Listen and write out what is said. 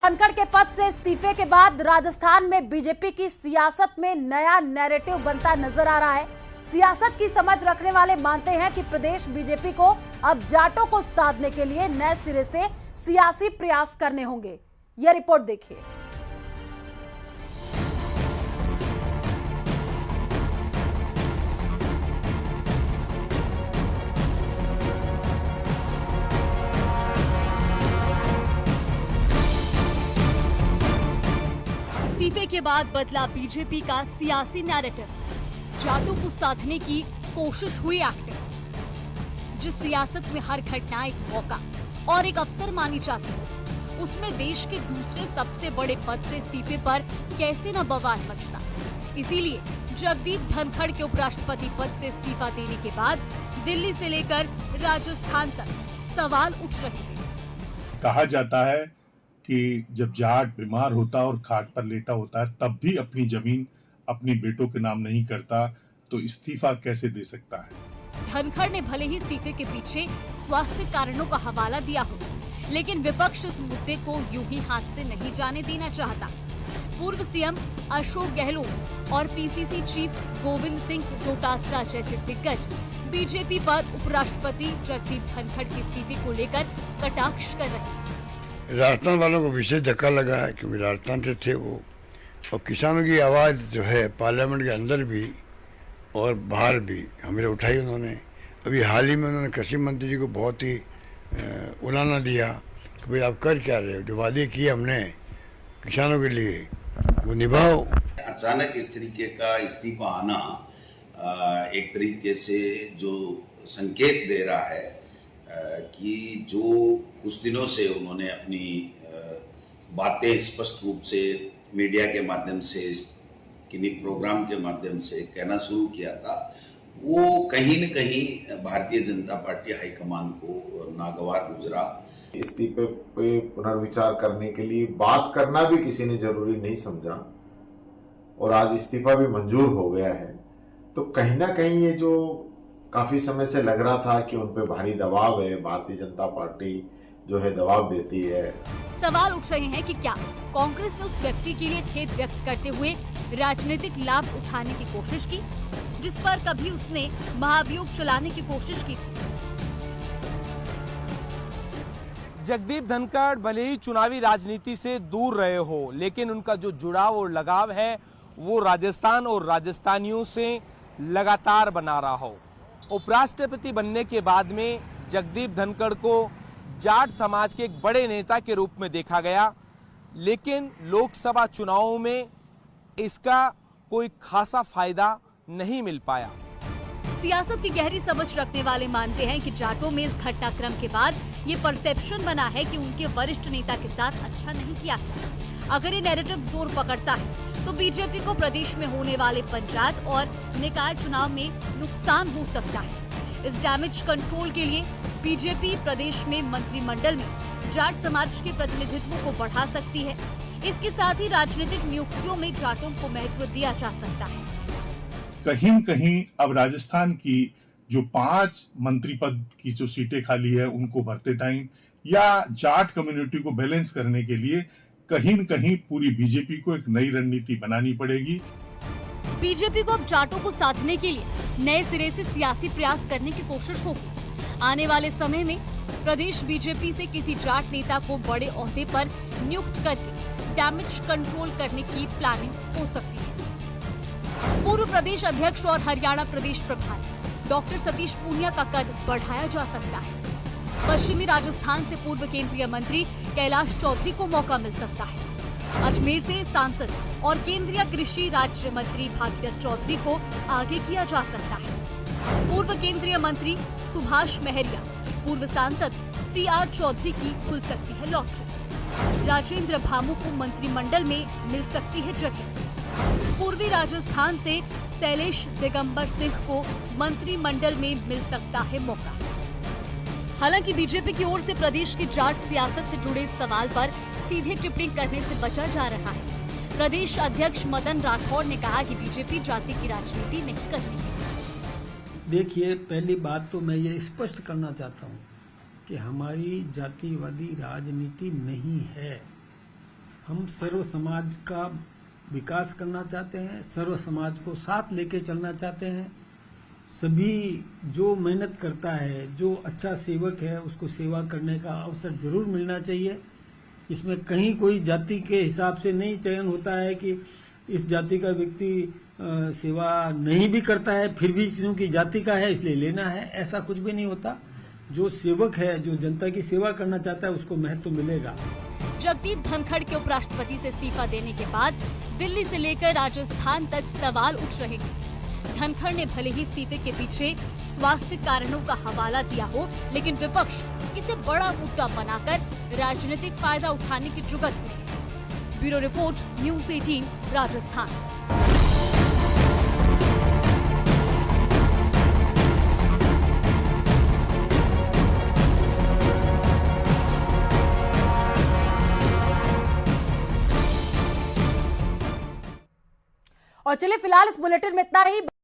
धनखड़ के पद से इस्तीफे के बाद राजस्थान में बीजेपी की सियासत में नया नैरेटिव बनता नजर आ रहा है। सियासत की समझ रखने वाले मानते हैं कि प्रदेश बीजेपी को अब जाटों को साधने के लिए नए सिरे से सियासी प्रयास करने होंगे। यह रिपोर्ट देखिए। इस्तीफे के बाद बदला बीजेपी का सियासी नैरेटिव। जाटों को साधने की कोशिश हुई एक्टिव। जिस सियासत में हर घटना एक मौका और एक अवसर मानी जाती है, उसमें देश के दूसरे सबसे बड़े पद से इस्तीफे पर कैसे न बवाल मचता। इसीलिए जगदीप धनखड़ के उपराष्ट्रपति पद से इस्तीफा देने के बाद दिल्ली से लेकर राजस्थान तक सवाल उठ रहे हैं। कहा जाता है कि जब जाट बीमार होता और खाट पर लेटा होता है तब भी अपनी जमीन अपनी बेटों के नाम नहीं करता, तो इस्तीफा कैसे दे सकता है। धनखड़ ने भले ही इस्तीफे के पीछे स्वास्थ्य कारणों का हवाला दिया हो, लेकिन विपक्ष इस मुद्दे को यूं ही हाथ से नहीं जाने देना चाहता। पूर्व सीएम अशोक गहलोत और पीसीसी चीफ गोविंद सिंह डोटासरा जैसे दिग्गज बीजेपी पर उपराष्ट्रपति जगदीप धनखड़ के इस्तीफे को लेकर कटाक्ष कर रहे हैं। राजस्थान वालों को विशेष धक्का लगा है क्योंकि राजस्थान से थे वो, और किसानों की आवाज़ जो है पार्लियामेंट के अंदर भी और बाहर भी हमें उठाई उन्होंने। अभी हाल ही में उन्होंने कृषि मंत्री जी को बहुत ही उलाना दिया कि भाई आप कर क्या रहे हो, जो वादे किए हमने किसानों के लिए वो निभाओ। अचानक इस तरीके का इस्तीफा आना एक तरीके से जो संकेत दे रहा है कि जो कुछ दिनों से उन्होंने अपनी बातें स्पष्ट रूप से मीडिया के माध्यम से किन्हीं प्रोग्राम के माध्यम से कहना शुरू किया था, वो कहीं न कहीं भारतीय जनता पार्टी हाईकमान को नागवार गुजरा। इस्तीफे पे पुनर्विचार करने के लिए बात करना भी किसी ने जरूरी नहीं समझा और आज इस्तीफा भी मंजूर हो गया है, तो कहीं ना कहीं ये जो काफी समय से लग रहा था कि उन पे भारी दबाव है, भारतीय जनता पार्टी जो है दबाव देती है। सवाल उठ रहे हैं कि क्या कांग्रेस ने उस व्यक्ति के लिए खेद व्यक्त करते हुए राजनीतिक लाभ उठाने की कोशिश की, जिस पर कभी उसने महाभियोग चलाने की कोशिश की थी। जगदीप धनखड़ भले ही चुनावी राजनीति से दूर रहे हो, लेकिन उनका जो जुड़ाव और लगाव है वो राजस्थान और राजस्थानियों से लगातार बना रहा हो। उपराष्ट्रपति बनने के बाद में जगदीप धनखड़ को जाट समाज के एक बड़े नेता के रूप में देखा गया, लेकिन लोकसभा चुनावों में इसका कोई खासा फायदा नहीं मिल पाया। सियासत की गहरी समझ रखने वाले मानते हैं कि जाटों में इस घटनाक्रम के बाद ये परसेप्शन बना है कि उनके वरिष्ठ नेता के साथ अच्छा नहीं किया गया। अगर ये नैरेटिव जोर पकड़ता है तो बीजेपी को प्रदेश में होने वाले पंचायत और निकाय चुनाव में नुकसान हो सकता है। इस डैमेज कंट्रोल के लिए बीजेपी प्रदेश में मंत्रिमंडल में जाट समाज के प्रतिनिधित्व को बढ़ा सकती है। इसके साथ ही राजनीतिक नियुक्तियों में जाटों को महत्व दिया जा सकता है। कहीं न कहीं अब राजस्थान की जो 5 मंत्री पद की जो सीटें खाली है उनको भरते टाइम या जाट कम्युनिटी को बैलेंस करने के लिए कहीं न कहीं पूरी बीजेपी को एक नई रणनीति बनानी पड़ेगी। बीजेपी को अब जाटों को साधने के लिए नए सिरे से सियासी प्रयास करने की कोशिश होगी। आने वाले समय में प्रदेश बीजेपी से किसी जाट नेता को बड़े ओहदे पर नियुक्त करके डैमेज कंट्रोल करने की प्लानिंग हो सकती है। पूर्व प्रदेश अध्यक्ष और हरियाणा प्रदेश प्रभारी डॉक्टर सतीश पूनिया का कद बढ़ाया जा सकता है। पश्चिमी राजस्थान से पूर्व केंद्रीय मंत्री कैलाश चौधरी को मौका मिल सकता है। अजमेर से सांसद और केंद्रीय कृषि राज्य मंत्री भागीरथ चौधरी को आगे किया जा सकता है। पूर्व केंद्रीय मंत्री सुभाष महरिया, पूर्व सांसद सीआर चौधरी की खुल सकती है लॉटरी। राजेंद्र भामू को मंत्रिमंडल में मिल सकती है जगह। पूर्वी राजस्थान से शैलेश दिगंबर सिंह को मंत्रिमंडल में मिल सकता है मौका। हालांकि बीजेपी की ओर से प्रदेश की जाट सियासत से जुड़े सवाल पर सीधे टिप्पणी करने से बचा जा रहा है। प्रदेश अध्यक्ष मदन राठौड़ ने कहा कि बीजेपी जाति की राजनीति नहीं करती है। देखिए, पहली बात तो मैं ये स्पष्ट करना चाहता हूँ कि हमारी जातिवादी राजनीति नहीं है। हम सर्व समाज का विकास करना चाहते हैं, सर्व समाज को साथ लेके चलना चाहते हैं। सभी जो मेहनत करता है, जो अच्छा सेवक है, उसको सेवा करने का अवसर जरूर मिलना चाहिए। इसमें कहीं कोई जाति के हिसाब से नहीं चयन होता है कि इस जाति का व्यक्ति सेवा नहीं भी करता है फिर भी क्योंकि जाति का है इसलिए लेना है, ऐसा कुछ भी नहीं होता। जो सेवक है, जो जनता की सेवा करना चाहता है, उसको महत्व मिलेगा। जगदीप धनखड़ के उपराष्ट्रपति से इस्तीफा देने के बाद दिल्ली से लेकर राजस्थान तक सवाल उठ रहे हैं। धनखड़ ने भले ही इस्तीफे के पीछे स्वास्थ्य कारणों का हवाला दिया हो, लेकिन विपक्ष इसे बड़ा मुद्दा बनाकर राजनीतिक फायदा उठाने की जुगत हुई। Bureau report, news 18 Rajasthan. और चलिए फिलहाल इस बुलेटिन में इतना ही।